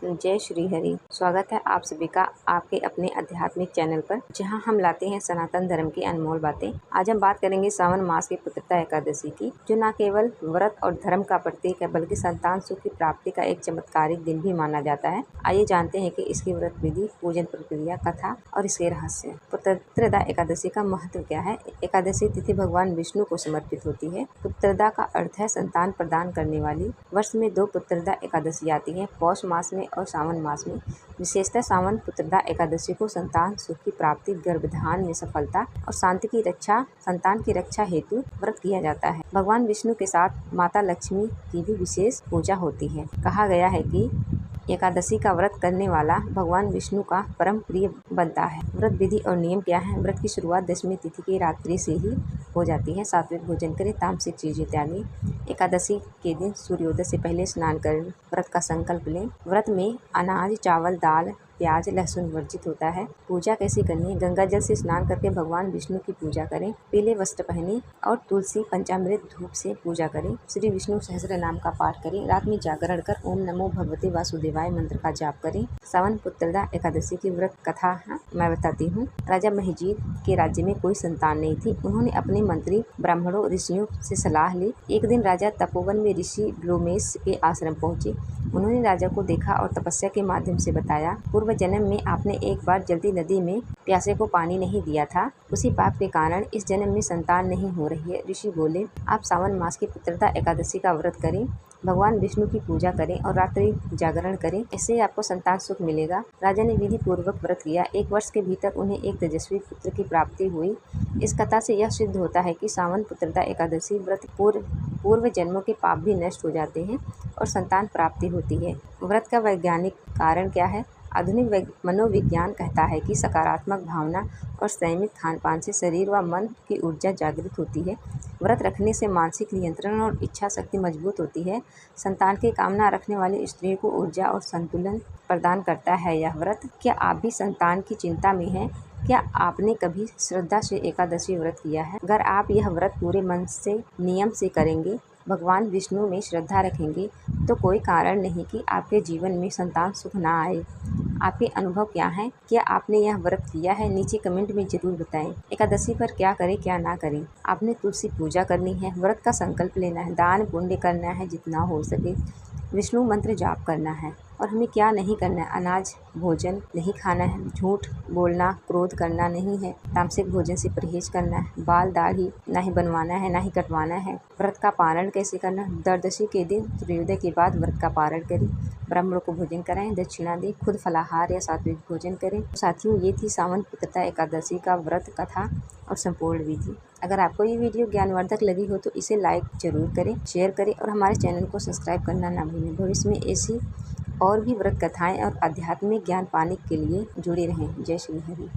जय श्री हरि। स्वागत है आप सभी का आपके अपने आध्यात्मिक चैनल पर, जहां हम लाते हैं सनातन धर्म की अनमोल बातें। आज हम बात करेंगे सावन मास की पुत्रदा एकादशी की, जो न केवल व्रत और धर्म का प्रतीक है बल्कि संतान सुख की प्राप्ति का एक चमत्कारिक दिन भी माना जाता है। आइए जानते हैं कि इसकी व्रत विधि, पूजन प्रक्रिया, कथा और इसके रहस्य। पुत्रदा एकादशी का महत्व क्या है? एकादशी तिथि भगवान विष्णु को समर्पित होती है। पुत्रदा का अर्थ है संतान प्रदान करने वाली। वर्ष में 2 पुत्रदा एकादशी आती है, पौष मास में और सावन मास में। विशेषतः सावन पुत्रदा एकादशी को संतान सुख की प्राप्ति, गर्भधान में सफलता और संतान की रक्षा हेतु व्रत किया जाता है। भगवान विष्णु के साथ माता लक्ष्मी की भी विशेष पूजा होती है। कहा गया है कि एकादशी का व्रत करने वाला भगवान विष्णु का परम प्रिय बनता है। व्रत विधि और नियम क्या है? व्रत की शुरुआत दशमी तिथि की रात्रि से ही हो जाती है। सात्विक भोजन करें, तामसिक चीजें त्यागें। एकादशी के दिन सूर्योदय से पहले स्नान करें, व्रत का संकल्प लें। व्रत में अनाज, चावल, दाल, प्याज, लहसुन वर्जित होता है। पूजा कैसे करनी है? गंगा जल से स्नान करके भगवान विष्णु की पूजा करें। पीले वस्त्र पहने और तुलसी पंचामृत धूप से पूजा करें। श्री विष्णु सहस्त्र नाम का पाठ करें। रात में जागरण कर ओम नमो भगवते वासुदेवाय मंत्र का जाप करें। सावन पुत्रदा एकादशी की व्रत कथा मैं बताती हूँ। राजा महिजीत के राज्य में कोई संतान नहीं थी। उन्होंने अपने मंत्री ब्राह्मणों ऋषियों से सलाह ली। एक दिन राजा तपोवन में ऋषि ब्लोमेश के आश्रम पहुंचे। उन्होंने राजा को देखा और तपस्या के माध्यम से बताया, पूर्व जन्म में आपने एक बार जलती नदी में प्यासे को पानी नहीं दिया था। उसी पाप के कारण इस जन्म में संतान नहीं हो रही है। ऋषि बोले, आप सावन मास की पुत्रदा एकादशी का व्रत करें, भगवान विष्णु की पूजा करें और रात्रि जागरण करें, इससे आपको संतान सुख मिलेगा। राजा ने विधि पूर्वक व्रत किया। 1 वर्ष के भीतर उन्हें एक तेजस्वी पुत्र की प्राप्ति हुई। इस कथा से यह सिद्ध होता है कि सावन पुत्रदा एकादशी व्रत पूर्व जन्मों के पाप भी नष्ट हो जाते हैं और संतान प्राप्ति होती है। व्रत का वैज्ञानिक कारण क्या है? आधुनिक मनोविज्ञान कहता है कि सकारात्मक भावना और संयमित खान-पान से शरीर व मन की ऊर्जा जागृत होती है। व्रत रखने से मानसिक नियंत्रण और इच्छा शक्ति मजबूत होती है। संतान की कामना रखने वाली स्त्रियों को ऊर्जा और संतुलन प्रदान करता है यह व्रत। क्या आप भी संतान की चिंता में हैं? क्या आपने कभी श्रद्धा से एकादशी व्रत किया है? अगर आप यह व्रत पूरे मन से, नियम से करेंगे, भगवान विष्णु में श्रद्धा रखेंगे, तो कोई कारण नहीं कि आपके जीवन में संतान सुख ना आए। आपके अनुभव क्या हैं? क्या आपने यह व्रत किया है? नीचे कमेंट में जरूर बताएं। एकादशी पर क्या करें, क्या ना करें? आपने तुलसी पूजा करनी है, व्रत का संकल्प लेना है, दान पुण्य करना है जितना हो सके, विष्णु मंत्र जाप करना है। और हमें क्या नहीं करना है? अनाज भोजन नहीं खाना है, झूठ बोलना, क्रोध करना नहीं है, तामसिक भोजन से परहेज करना है, बाल दाढ़ी ना ही बनवाना है ना ही कटवाना है। व्रत का पारण कैसे करना? द्वादशी के दिन सूर्योदय के बाद व्रत का पारण करें, ब्राह्मणों को भोजन कराएं, दक्षिणा दें, खुद फलाहार या सात्विक भोजन करें। साथियों, ये थी सावन पुत्रदा एकादशी का व्रत कथा और संपूर्ण विधि। अगर आपको ये वीडियो ज्ञानवर्धक लगी हो तो इसे लाइक जरूर करें, शेयर करें और हमारे चैनल को सब्सक्राइब करना ना भूलें। भविष्य में ऐसी और भी व्रत कथाएं और आध्यात्मिक ज्ञान पाने के लिए जुड़े रहें। जय श्री हरि।